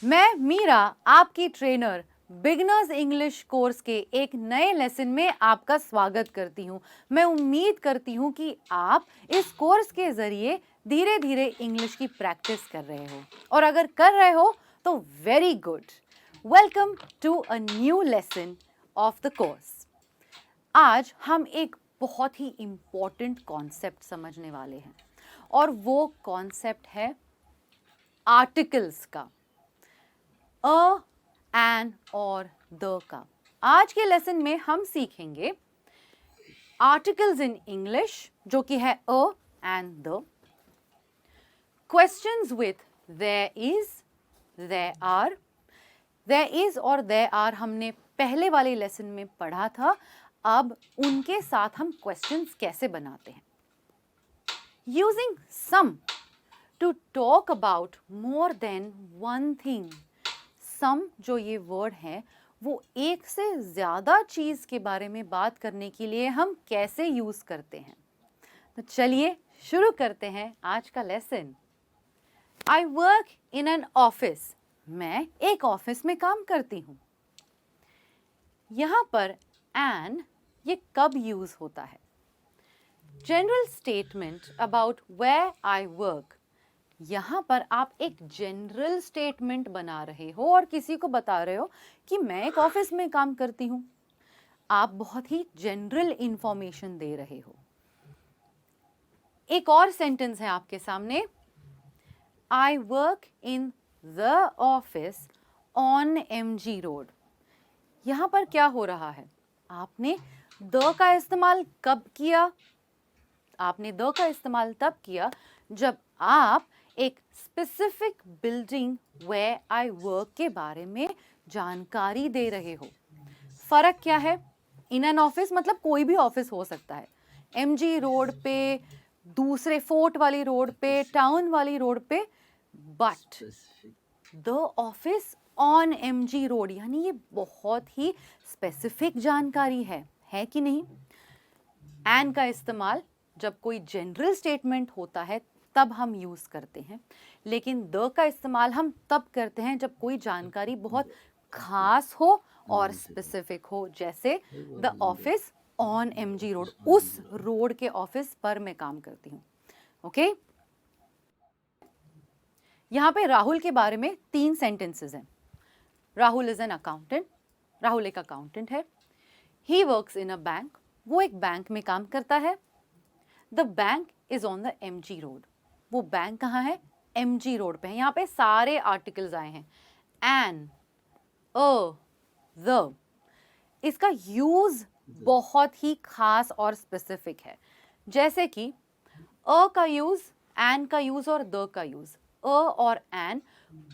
मैं मीरा, आपकी trainer beginners English course के एक नए लेसन में आपका स्वागत करती हूँ। मैं उम्मीद करती हूँ कि आप इस कोर्स के ज़रिए धीरे धीरे इंग्लिश की प्रैक्टिस कर रहे हो, और अगर कर रहे हो तो very good. Welcome to a new lesson of the course. आज हम एक बहुत ही इम्पॉर्टेंट कॉन्सेप्ट समझने वाले हैं, और वो कॉन्सेप्ट है आर्टिकल्स का, अ, एन और द का। आज के लेसन में हम सीखेंगे आर्टिकल्स इन इंग्लिश, जो कि है a and the, questions with there is, there is और देयर आर हमने पहले वाले लेसन में पढ़ा था। अब उनके साथ हम क्वेश्चंस कैसे बनाते हैं, using some to talk about more than one thing. Some जो ये वर्ड है वो एक से ज़्यादा चीज़ के बारे में बात करने के लिए हम कैसे यूज़ करते हैं। तो चलिए शुरू करते हैं आज का lesson. I work in an office. मैं एक ऑफिस में काम करती हूँ। यहाँ पर एन ये कब यूज़ होता है? General statement about where I work. यहाँ पर आप एक जनरल स्टेटमेंट बना रहे हो और किसी को बता रहे हो कि मैं एक ऑफिस में काम करती हूँ। आप बहुत ही जनरल इंफॉर्मेशन दे रहे हो। एक और सेंटेंस है आपके सामने, I work in the office on MG road. यहाँ पर क्या हो रहा है? आपने द का इस्तेमाल कब किया? आपने द का इस्तेमाल तब किया जब आप एक specific building where I work के बारे में जानकारी दे रहे हो। फर्क क्या है? इन एन ऑफिस मतलब कोई भी ऑफिस हो सकता है, MG रोड पे, दूसरे फोर्ट वाली रोड पे, टाउन वाली रोड पे, but the office on MG road, यानी ये बहुत ही स्पेसिफिक जानकारी है कि नहीं? एन का इस्तेमाल जब कोई जनरल स्टेटमेंट होता है तब हम यूज़ करते हैं, लेकिन द का इस्तेमाल हम तब करते हैं जब कोई जानकारी बहुत खास हो और स्पेसिफिक हो, जैसे the office on MG road, उस रोड के ऑफिस पर मैं काम करती हूँ। ओके, यहाँ पे राहुल के बारे में 3 सेंटेंसेस हैं। Rahul is an accountant, Rahul एक अकाउंटेंट है। He works in a bank, वो एक बैंक में काम करता है। The bank is on the MG road, वो बैंक कहाँ है? MG रोड पे है। यहाँ पे सारे आर्टिकल्स आए हैं, एन, अ, द। इसका यूज बहुत ही खास और स्पेसिफिक है, जैसे कि अ का यूज, एन का यूज और द का यूज। अ और एन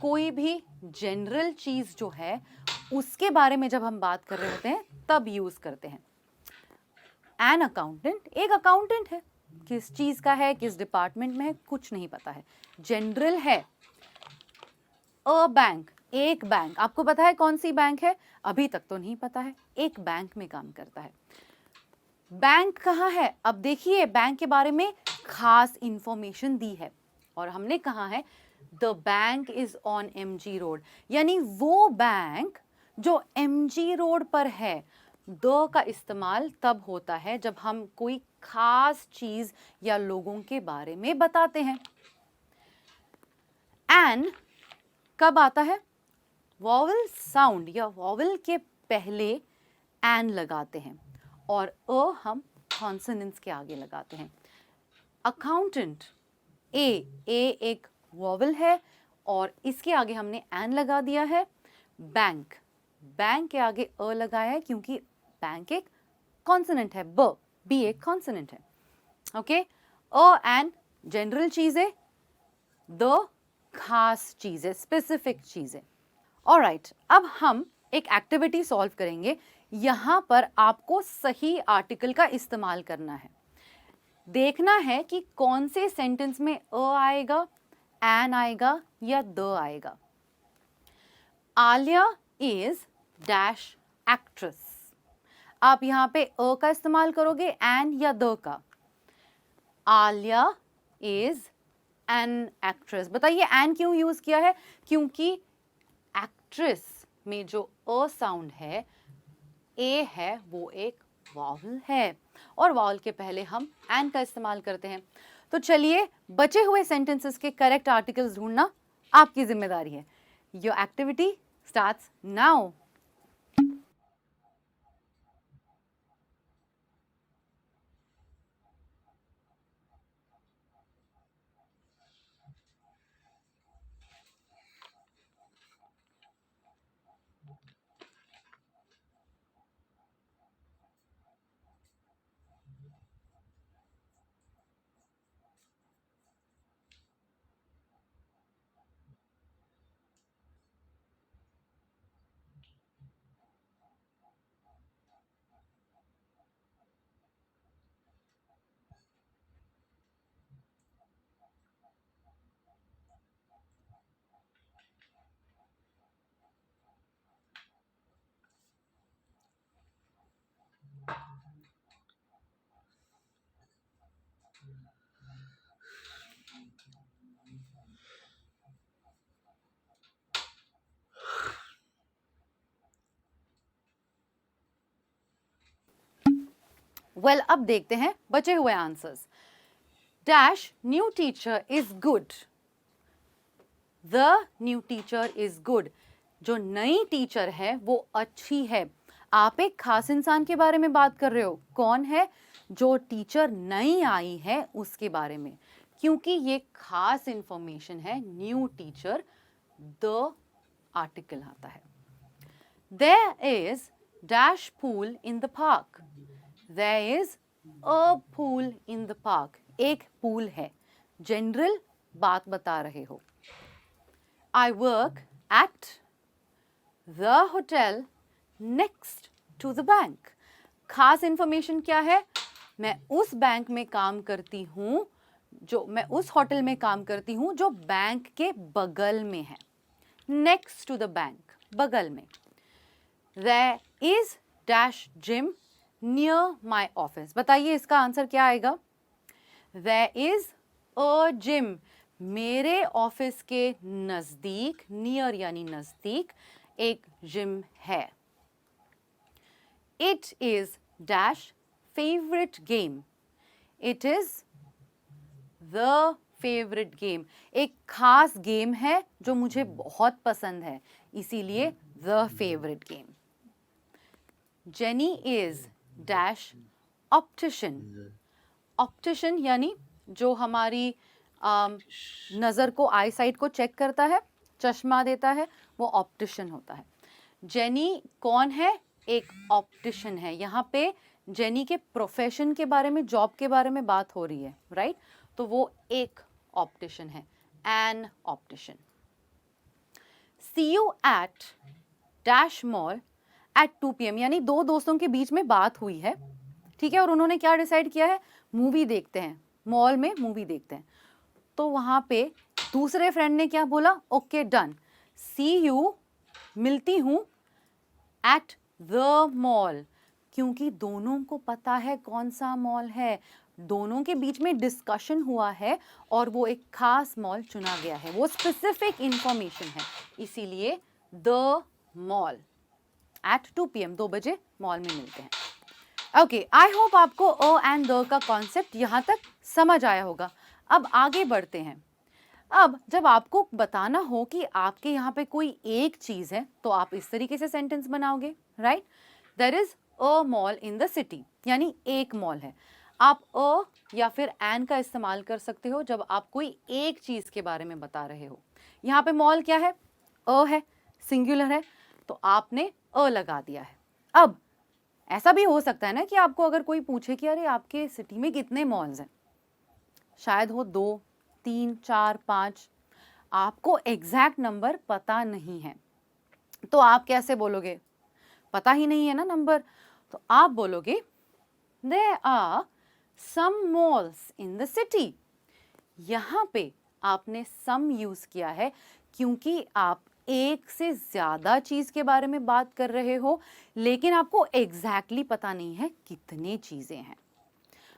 कोई भी जनरल चीज जो है उसके बारे में जब हम बात कर रहे होते हैं तब यूज करते हैं। एन अकाउंटेंट एक अकाउंटेंट है, किस चीज का है, किस डिपार्टमेंट में है, कुछ नहीं पता है, जनरल है। अ बैंक एक बैंक, आपको पता है कौन सी बैंक है? अभी तक तो नहीं पता है, एक बैंक में काम करता है। बैंक कहाँ है? अब देखिए, बैंक के बारे में खास इंफॉर्मेशन दी है और हमने कहा है the bank is on MG road, यानी वो बैंक जो MG रोड पर है। द का इस्तेमाल तब होता है जब हम कोई खास चीज या लोगों के बारे में बताते हैं। एन कब आता है? वॉवल साउंड या वॉवल के पहले एन लगाते हैं, और अ हम कॉन्सोनेंट्स के आगे लगाते हैं। अकाउंटेंट ए एक वॉवल है और इसके आगे हमने एन लगा दिया है। बैंक के आगे अ लगाया है क्योंकि बैंक एक कॉन्सोनेंट है, बी एक कॉन्सोनेंट है। ओके, अ एन जनरल चीजें, द खास चीजें, स्पेसिफिक चीजें। ऑलराइट, अब हम एक एक्टिविटी सॉल्व करेंगे। यहाँ पर आपको सही आर्टिकल का इस्तेमाल करना है। देखना है कि कौन से सेंटेंस में अ आएगा, एन आएगा या द आएगा। आलिया इज डैश एक्ट्रेस, आप यहाँ पे अ का इस्तेमाल करोगे, एन या द का? Alia is an actress. बताइए एन क्यों यूज किया है? क्योंकि एक्ट्रेस में जो अ साउंड है, ए है, वो एक वावल है और वावल के पहले हम एन का इस्तेमाल करते हैं। तो चलिए बचे हुए सेंटेंसेस के करेक्ट आर्टिकल्स ढूंढना आपकी जिम्मेदारी है। Your activity starts now. Well अब देखते हैं बचे हुए answers. Dash new teacher is good. The new teacher is good. जो नई टीचर है वो अच्छी है। आप एक खास इंसान के बारे में बात कर रहे हो। कौन है? जो टीचर नई आई है उसके बारे में, क्योंकि ये खास इंफॉर्मेशन है। न्यू टीचर, द आर्टिकल आता है। There is dash pool in the park. There is a pool in the park. एक pool है। जनरल बात बता रहे हो। I work at the hotel next to the bank. खास इंफॉर्मेशन क्या है? मैं उस बैंक में काम करती हूँ, मैं उस होटल में काम करती हूँ जो बैंक के बगल में है। Next to the bank, बगल में। There is dash gym near my office. बताइए इसका आंसर क्या आएगा? There is a gym. मेरे ऑफिस के नजदीक, नियर यानी नजदीक, एक जिम है। It is dash favorite game. It is the favorite game. एक खास गेम है जो मुझे बहुत पसंद है, इसीलिए the favorite game. Jenny is dash optician. Optician यानी जो हमारी नज़र को, आई साइट को चेक करता है, चश्मा देता है, वो ऑप्टिशियन होता है। जेनी कौन है? एक ऑप्टिशियन है। यहाँ पे जेनी के प्रोफेशन के बारे में, जॉब के बारे में बात हो रही है, राइट? तो वो एक ऑप्टिशियन है, an optician. See you at dash mall at 2 PM, यानी दो दोस्तों के बीच में बात हुई है, ठीक है, और उन्होंने क्या डिसाइड किया है? मूवी देखते हैं, मॉल में मूवी देखते हैं। तो वहाँ पे दूसरे फ्रेंड ने क्या बोला? ओके डन, सी यू, मिलती हूँ, एट द मॉल, क्योंकि दोनों को पता है कौन सा मॉल है, दोनों के बीच में डिस्कशन हुआ है और वो एक खास मॉल चुना गया है, वो स्पेसिफिक इंफॉर्मेशन है, इसीलिए द मॉल एट 2 PM, 2 बजे मॉल में मिलते हैं। ओके, आई होप आपको अ एंड द का कॉन्सेप्ट यहाँ तक समझ आया होगा। अब आगे बढ़ते हैं। अब जब आपको बताना हो कि आपके यहाँ पे कोई एक चीज़ है, तो आप इस तरीके से सेंटेंस बनाओगे, right? There is a mall in the city, यानी एक मॉल है। आप अ या फिर एन का इस्तेमाल कर सकते हो जब आप कोई एक चीज़ के बारे में बता रहे हो। यहाँ पे मॉल क्या है? अ है, सिंगुलर है, तो आपने अ लगा दिया है। अब ऐसा भी हो सकता है ना कि आपको अगर कोई पूछे कि अरे आपके सिटी में कितने मॉल्स हैं, शायद हो 2, 3, 4, 5, आपको एग्जैक्ट नंबर पता नहीं है, तो आप कैसे बोलोगे? पता ही नहीं है ना नंबर, तो आप बोलोगे there are some malls in the city. यहाँ पे आपने सम यूज किया है क्योंकि आप एक से ज्यादा चीज के बारे में बात कर रहे हो, लेकिन आपको एग्जैक्टली पता नहीं है कितने चीजें हैं,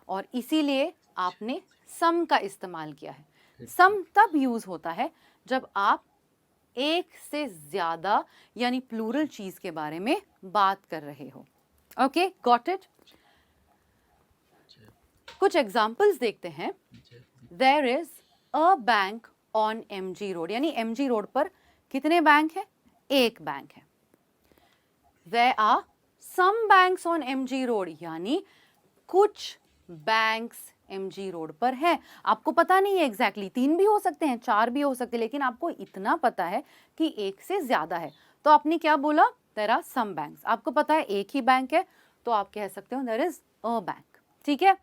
और इसीलिए आपने सम का इस्तेमाल किया है। सम तब यूज होता है जब आप एक से ज्यादा यानी प्लूरल चीज के बारे में बात कर रहे हो। Okay, got it. कुछ एग्जाम्पल्स देखते हैं। There is a bank on MG road, यानी MG रोड पर कितने बैंक है? एक बैंक है। There are some banks on MG road, यानी कुछ बैंक्स MG रोड पर है। आपको पता नहीं है एग्जैक्टली, 3 भी हो सकते हैं, 4 भी हो सकते हैं, लेकिन आपको इतना पता है कि एक से ज्यादा है। तो आपने क्या बोला? There are some banks। आपको पता है एक ही बैंक है, तो आप कह सकते हो there is a bank। ठीक है।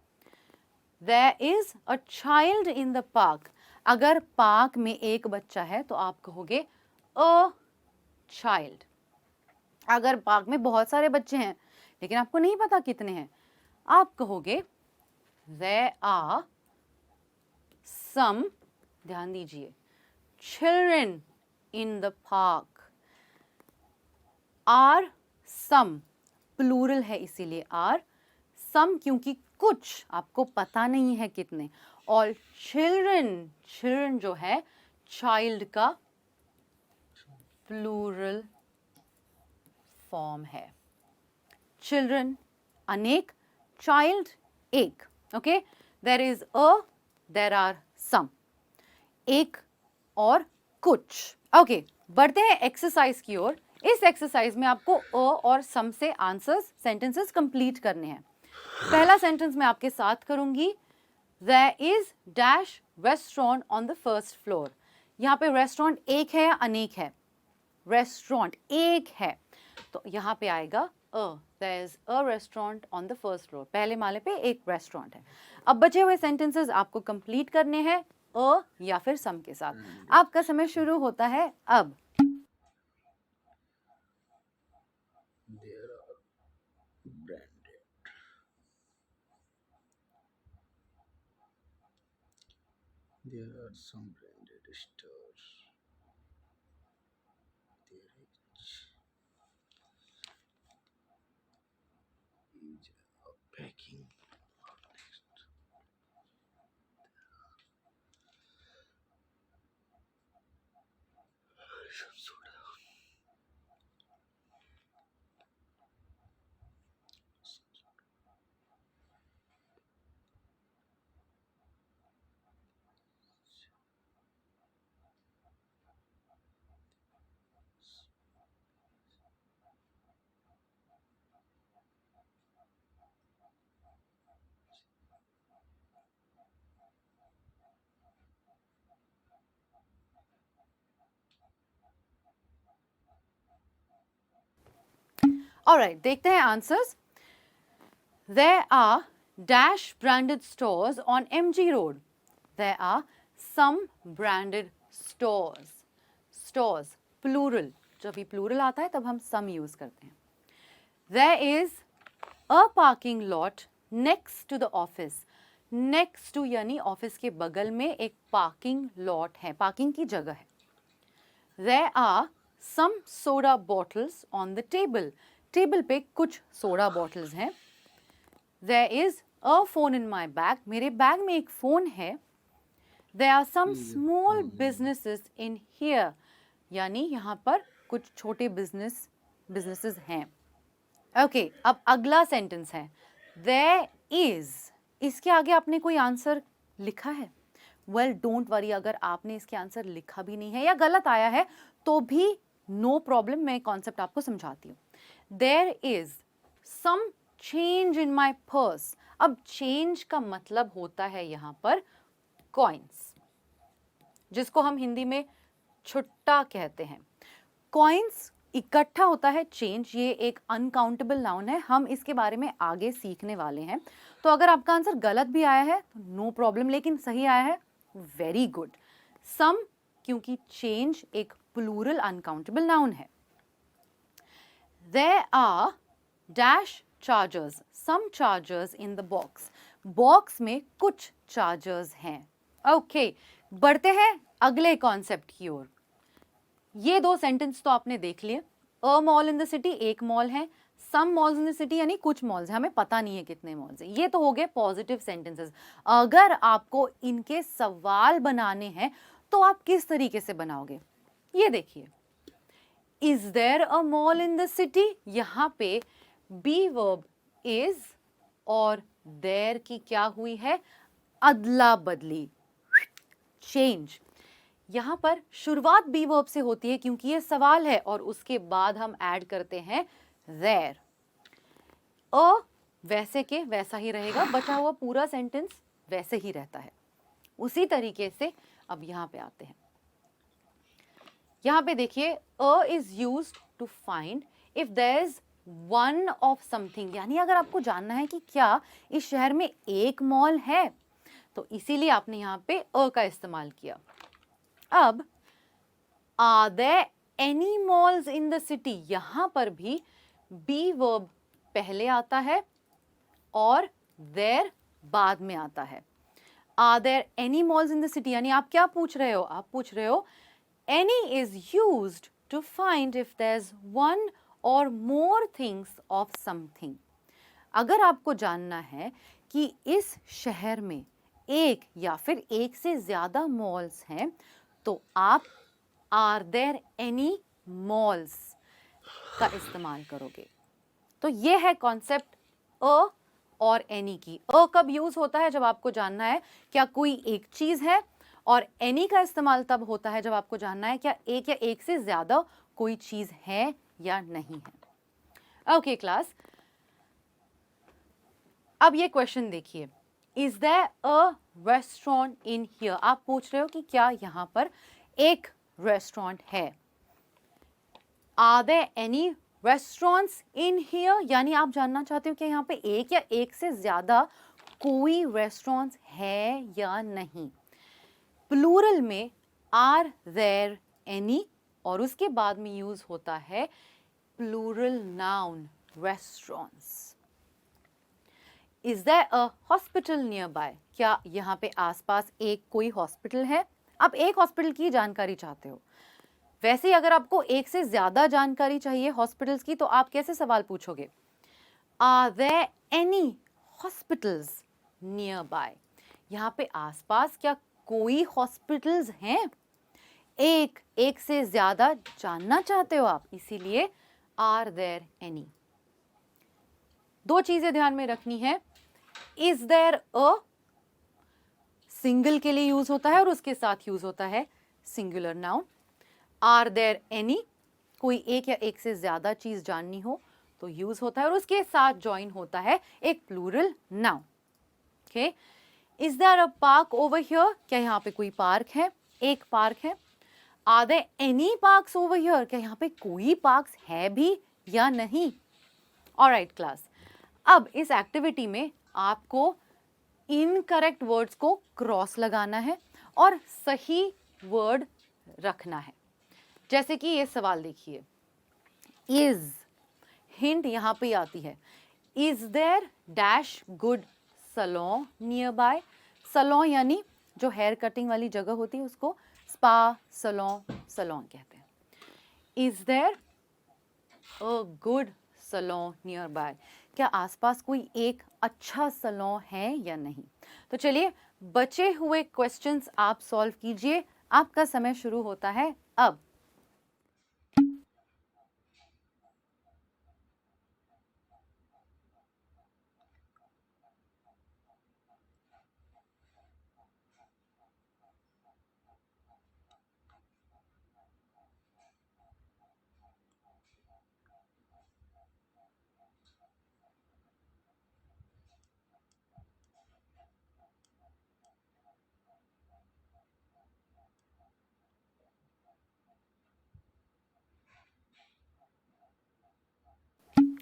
There is a child in the park। अगर पार्क में एक बच्चा है तो आप कहोगे a child। अगर पार्क में बहुत सारे बच्चे हैं लेकिन आपको नहीं पता कितने हैं, आप कहोगे there are some, ध्यान दीजिए, children in the park। are some plural है इसीलिए are, some क्योंकि कुछ आपको पता नहीं है कितने, और children जो है child का प्लूरल फॉर्म है। चिल्ड्रन अनेक, चाइल्ड एक। Okay, there is a, there are some, एक और कुछ। ओके, बढ़ते हैं एक्सरसाइज की ओर। इस एक्सरसाइज में आपको अ और सम से आंसर्स, सेंटेंसेस कंप्लीट करने हैं। पहला सेंटेंस मैं आपके साथ करूंगी। There is dash restaurant on the first floor। यहाँ पे रेस्टोरेंट एक है या अनेक है? रेस्टोरेंट एक है, तो यहाँ पे आएगा अ। There is a restaurant on the first floor। पहले माले पे एक रेस्टोरेंट है। अब बचे हुए सेंटेंसेस आपको कंप्लीट करने हैं अ या फिर सम के साथ। आपका समय शुरू होता है अब। There are some branded stores. There is a packing. Some soda. Alright, देखते हैं answers. There are dash branded stores on MG road। There are some branded stores। stores plural, जब भी plural आता है तब हम some यूज करते हैं। There is a parking lot next to the office। next to यानी ऑफिस के बगल में एक पार्किंग लॉट है, पार्किंग की जगह है। There are some soda bottles on the table। Table पे कुछ सोडा बॉटल्स हैं। There is a phone in my bag। मेरे बैग में एक फोन है। There are some small businesses in here। यानी यहाँ पर कुछ छोटे बिजनेसेस हैं। ओके, अब अगला सेंटेंस है There is। इसके आगे आपने कोई आंसर लिखा है? वेल, डोंट वरी, अगर आपने इसके आंसर लिखा भी नहीं है या गलत आया है तो भी नो प्रॉब्लम, मैं कॉन्सेप्ट आपको समझाती हूँ। There is some change in my purse। अब चेंज का मतलब होता है यहाँ पर कॉइन्स, जिसको हम हिंदी में छुट्टा कहते हैं। कॉइन्स इकट्ठा होता है चेंज, ये एक अनकाउंटेबल नाउन है। हम इसके बारे में आगे सीखने वाले हैं। तो अगर आपका आंसर गलत भी आया है तो नो प्रॉब्लम, लेकिन सही आया है वेरी गुड। सम क्योंकि चेंज एक प्लूरल अनकाउंटेबल नाउन है। There are dash chargers, some chargers in the box। Box में कुछ चार्जर्स हैं। ओके, बढ़ते हैं अगले कॉन्सेप्ट की ओर। ये दो सेंटेंस तो आपने देख लिए। अ मॉल इन द सिटी, एक मॉल है। सम मॉल्स इन द सिटी यानी कुछ मॉल्स हैं, हमें पता नहीं है कितने मॉल्स हैं। ये तो हो गए पॉजिटिव सेंटेंसेस। अगर आपको इनके सवाल बनाने हैं तो आप किस तरीके से बनाओगे? ये देखिए, is there a mall in the city, यहाँ पे बी वर्ब इज और देयर की क्या हुई है, अदला बदली, चेंज। यहाँ पर शुरुआत बी वर्ब से होती है क्योंकि ये सवाल है और उसके बाद हम ऐड करते हैं देयर। अ वैसे के वैसा ही रहेगा, बचा हुआ पूरा सेंटेंस वैसे ही रहता है। उसी तरीके से अब यहाँ पे आते हैं। यहाँ पे देखिए, a is used to find if there is one of something, यानी अगर आपको जानना है कि क्या इस शहर में एक मॉल है, तो इसीलिए आपने यहाँ पे अ का इस्तेमाल किया। अब are there any malls in the city, यहाँ पर भी बी वर्ब पहले आता है और देयर बाद में आता है। Are there any malls in the city, यानी आप क्या पूछ रहे हो, आप पूछ रहे हो any is used to find if there's one or more things of something। अगर आपको जानना है कि इस शहर में एक या फिर एक से ज्यादा मॉल्स हैं, तो आप आर देयर एनी मॉल्स का इस्तेमाल करोगे। तो ये है कॉन्सेप्ट अ और एनी की। अ कब यूज होता है, जब आपको जानना है क्या कोई एक चीज है, और एनी का इस्तेमाल तब होता है जब आपको जानना है क्या एक या एक से ज्यादा कोई चीज है या नहीं है। ओके क्लास, अब ये क्वेश्चन देखिए, is there a restaurant in here, आप पूछ रहे हो कि क्या यहाँ पर एक रेस्टोरेंट है। Are there any restaurants in here, यानी आप जानना चाहते हो कि यहाँ पे एक या एक से ज्यादा कोई रेस्टोरेंट्स है या नहीं। प्लूरल में आर देयर एनी और उसके बाद में यूज होता है plural noun restaurants. Is there a hospital nearby, क्या यहाँ पे आसपास एक कोई हॉस्पिटल है। आप एक हॉस्पिटल की जानकारी चाहते हो, वैसे ही अगर आपको एक से ज्यादा जानकारी चाहिए हॉस्पिटल्स की, तो आप कैसे सवाल पूछोगे, are there any hospitals nearby, यहाँ पे आसपास क्या कोई हॉस्पिटल्स हैं। एक से ज्यादा जानना चाहते हो आप, इसीलिए आर देयर एनी। दो चीजें ध्यान में रखनी है, इज देयर अ सिंगल के लिए यूज होता है और उसके साथ यूज होता है singular noun. Are there any कोई एक या एक से ज्यादा चीज जाननी हो तो यूज होता है और उसके साथ ज्वाइन होता है एक plural noun. Okay, is there a park over here, क्या यहाँ पे कोई पार्क है, एक पार्क है। Are there any parks over here, क्या यहाँ पे कोई पार्क्स है भी या नहीं। ऑलराइट क्लास, अब इस एक्टिविटी में आपको इनकरेक्ट वर्ड्स को क्रॉस लगाना है और सही वर्ड रखना है। जैसे कि ये सवाल देखिए, इज, हिंट यहाँ पे आती है, is there dash good salon nearby. Salon यानी जो हेयर कटिंग वाली जगह होती है उसको स्पा सलोन सलोन कहते हैं। Is there a good salon nearby, क्या आसपास कोई एक अच्छा सलोन है या नहीं। तो चलिए बचे हुए क्वेश्चंस आप सॉल्व कीजिए, आपका समय शुरू होता है अब।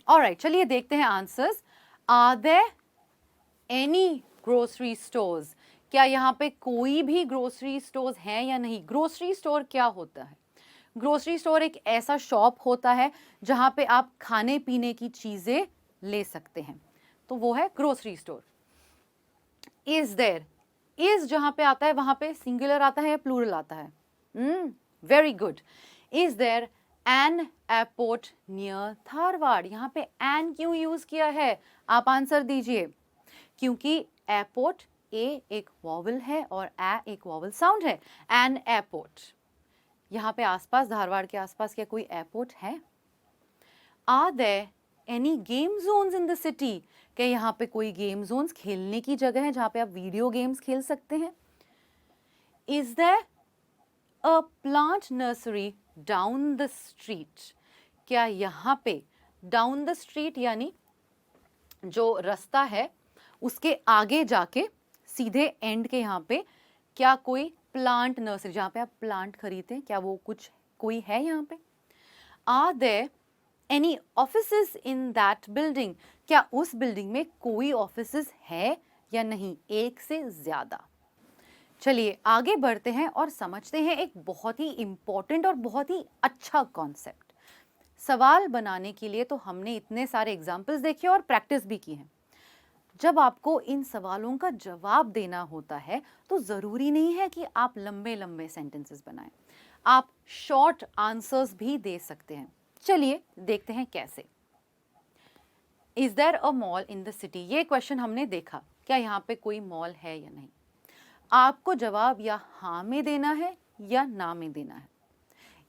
ऑलराइट, चलिए देखते हैं answers. Are there any grocery stores, क्या यहाँ पे कोई भी ग्रोसरी स्टोर्स हैं या नहीं। ग्रोसरी स्टोर क्या होता है, ग्रोसरी स्टोर एक ऐसा शॉप होता है जहाँ पे आप खाने पीने की चीजें ले सकते हैं, तो वो है grocery store. Is there, is जहाँ पे आता है वहां पे सिंगुलर आता है या प्लूरल आता है, very good. Is there an airport near Dharwad, यहाँ पे एन क्यों यूज किया है, आप आंसर दीजिए। क्योंकि एयरपोर्ट ए एक वॉवल है और ए एक वॉवल साउंड है, एन एयरपोर्ट। यहाँ पे आसपास, धारवाड़ के आसपास क्या कोई एयरपोर्ट है? Are there any game zones in the city? क्या यहाँ पे कोई गेम जोन्स, खेलने की जगह है जहाँ पे आप वीडियो गेम्स खेल सकते हैं? Is there a plant nursery down the street? क्या यहाँ पे डाउन द स्ट्रीट यानी जो रास्ता है उसके आगे जाके सीधे एंड के यहाँ पे क्या कोई प्लांट नर्सरी, जहाँ पे आप प्लांट खरीदते हैं, क्या वो कुछ कोई है यहाँ पे? Are there any offices in that building? क्या उस बिल्डिंग में कोई ऑफिसेस है या नहीं, एक से ज्यादा? चलिए आगे बढ़ते हैं और समझते हैं एक बहुत ही इंपॉर्टेंट और बहुत ही अच्छा कॉन्सेप्ट। सवाल बनाने के लिए तो हमने इतने सारे एग्जाम्पल्स देखे और प्रैक्टिस भी की है। जब आपको इन सवालों का जवाब देना होता है तो ज़रूरी नहीं है कि आप लंबे लंबे सेंटेंसेस बनाएं, आप शॉर्ट आंसर्स भी दे सकते हैं। चलिए देखते हैं कैसे। Is there a mall in the city? ये क्वेश्चन हमने देखा, क्या यहाँ पे कोई मॉल है या नहीं। आपको जवाब या हाँ में देना है या ना में देना है।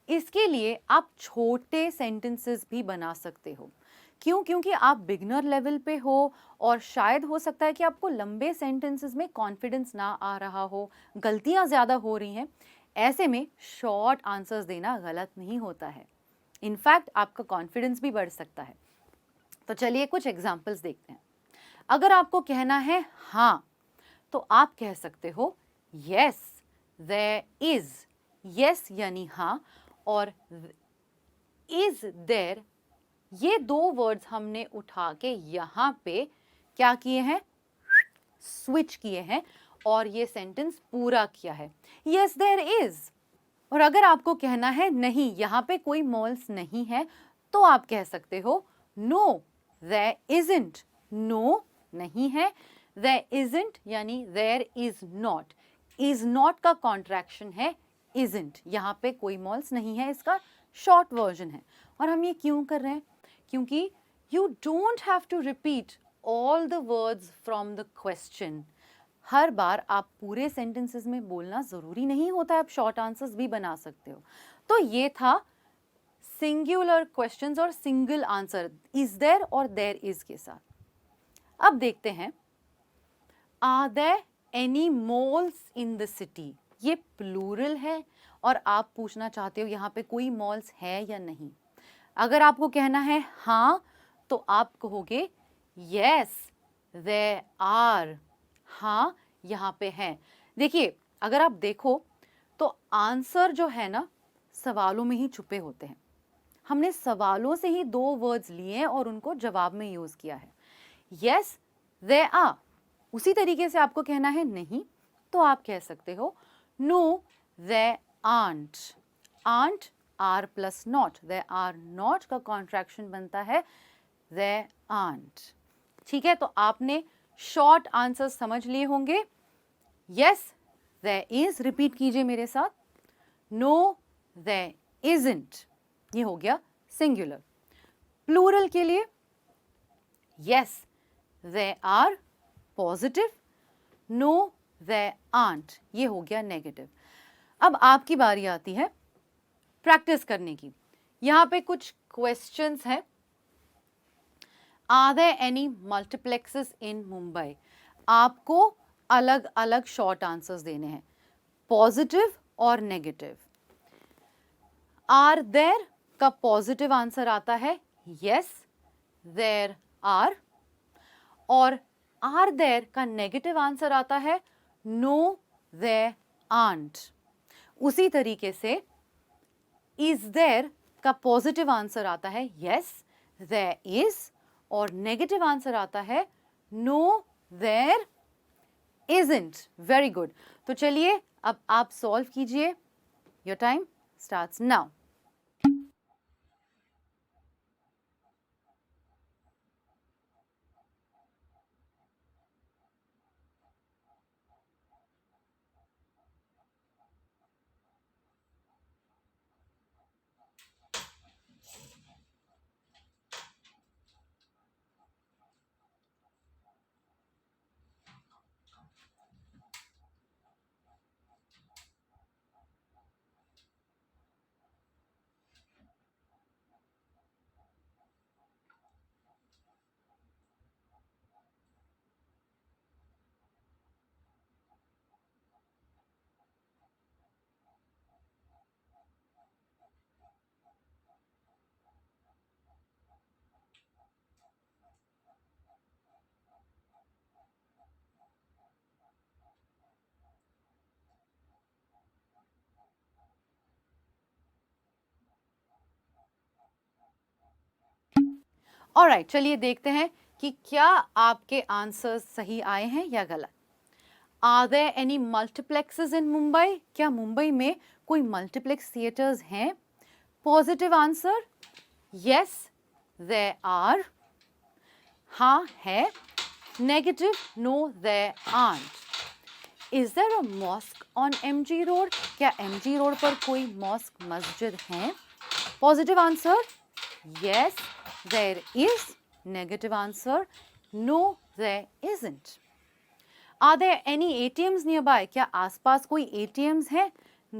इसके लिए आप छोटे सेंटेंसेस भी बना सकते हो। क्यों? क्योंकि आप बिगनर लेवल पे हो और शायद हो सकता है कि आपको लंबे सेंटेंसेस में कॉन्फिडेंस ना आ रहा हो, गलतियां ज़्यादा हो रही हैं। ऐसे में शॉर्ट आंसर्स देना गलत नहीं होता है, इनफैक्ट आपका कॉन्फिडेंस भी बढ़ सकता है। तो चलिए कुछ एग्जाम्पल्स देखते हैं। अगर आपको कहना है हाँ, तो आप कह सकते हो यस देयर इज। यस यानी हाँ, और इज देयर, ये दो वर्ड्स हमने उठा के यहाँ पे क्या किए हैं, स्विच किए हैं और ये सेंटेंस पूरा किया है, यस देयर इज। और अगर आपको कहना है नहीं, यहाँ पे कोई मॉल्स नहीं है, तो आप कह सकते हो नो देयर इजंट। नो नहीं है, देयर इजंट यानी there is not. Is not का कॉन्ट्रैक्शन है इजंट, यहाँ पे कोई मॉल्स नहीं है, इसका शॉर्ट वर्जन है। और हम ये क्यों कर रहे हैं? क्योंकि you don't have to repeat all the words from the question. हर बार आप पूरे सेंटेंसेस में बोलना ज़रूरी नहीं होता है, आप शॉर्ट आंसर्स भी बना सकते हो। तो ये था सिंगुलर क्वेश्चंस और सिंगल आंसर, इज देयर और देयर इज के साथ। अब देखते हैं are there any malls in the city? ये प्लूरल है और आप पूछना चाहते हो यहाँ पे कोई मॉल्स है या नहीं। अगर आपको कहना है हाँ, तो आप कहोगे यस देयर आर। हाँ यहाँ पे है। देखिए अगर आप देखो तो आंसर जो है ना, सवालों में ही छुपे होते हैं। हमने सवालों से ही दो वर्ड्स लिए हैं और उनको जवाब में यूज किया है। Yes there are. उसी तरीके से आपको कहना है नहीं, तो आप कह सकते हो no there aren't. Aren't are plus not, there are not का कॉन्ट्रैक्शन बनता है देयर आंट। ठीक है, तो आपने शॉर्ट आंसर समझ लिए होंगे। यस देयर इज, रिपीट कीजिए मेरे साथ। नो देयर इजंट, ये हो गया सिंगुलर। प्लूरल के लिए yes there are positive, no there aren't, ये हो गया नेगेटिव। अब आपकी बारी आती है प्रैक्टिस करने की। यहाँ पे कुछ क्वेश्चंस हैं। Are there any multiplexes in Mumbai? आपको अलग अलग शॉर्ट आंसर्स देने हैं, पॉजिटिव और नेगेटिव। आर देयर का पॉजिटिव आंसर आता है यस देयर आर, और आर देयर का नेगेटिव आंसर आता है नो देयर आंट। उसी तरीके से इज देयर का पॉजिटिव आंसर आता है यस देयर इज, और नेगेटिव आंसर आता है no there isn't. Very good. तो चलिए अब आप सॉल्व कीजिए। Your time starts now. Alright, चलिए देखते हैं कि क्या आपके आंसर्स सही आए हैं या गलत. Are there any multiplexes in Mumbai? क्या मुंबई में कोई मल्टीप्लेक्स थिएटर्स हैं? Positive answer yes there are, हाँ है. Negative no there aren't. Is there a mosque on MG road? क्या एमजी रोड पर कोई मॉस्क मस्जिद है? Positive answer yes there is. Negative answer no there isn't. Are there any ATMs nearby? क्या आसपास कोई ATMs है?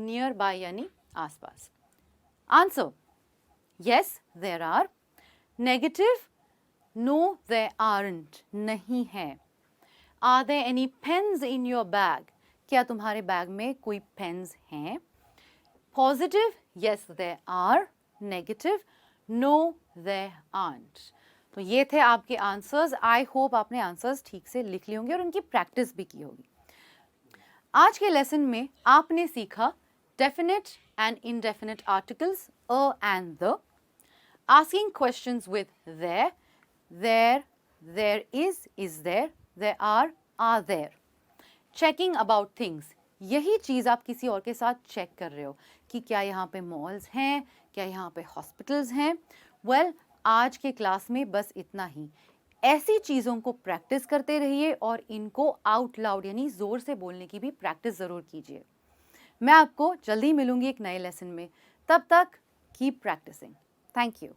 Nearby यानी आसपास. Answer yes there are. Negative no there aren't, नहीं है. Are there any pens in your bag? क्या तुम्हारे बैग में कोई पेन्स हैं? Positive yes there are. Negative no there aren't. तो ये थे आपके आंसर्स. आई होप आपने आंसर्स ठीक से लिख लिए होंगे और उनकी प्रैक्टिस भी की होगी. आज के लेसन में आपने सीखा definite and indefinite articles a and the, asking questions with there, there is there are there, checking about things. यही चीज़ आप किसी और के साथ चेक कर रहे हो कि क्या यहाँ पे मॉल्स हैं, क्या यहाँ पे हॉस्पिटल्स हैं. वेल, आज के क्लास में बस इतना ही. ऐसी चीज़ों को प्रैक्टिस करते रहिए और इनको आउट लाउड यानी ज़ोर से बोलने की भी प्रैक्टिस ज़रूर कीजिए. मैं आपको जल्दी मिलूंगी एक नए लेसन में. तब तक कीप प्रैक्टिसिंग. Thank you.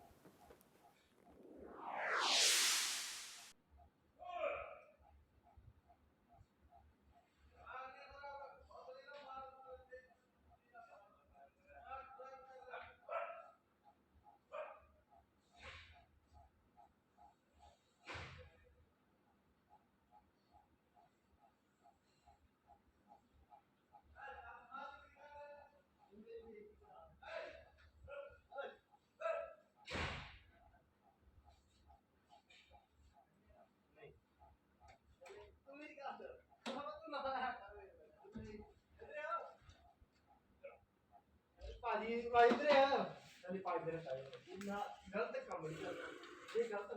ਭਾਜੀ ਭਾਈ ਇਧਰ ਆ ਚੱਲ 5 ਦਿਨ ਪਏ ਨਾ ਗਲਤ ਕੰਮ ਨਹੀਂ ਕਰਨਾ ਇਹ ਗਲਤ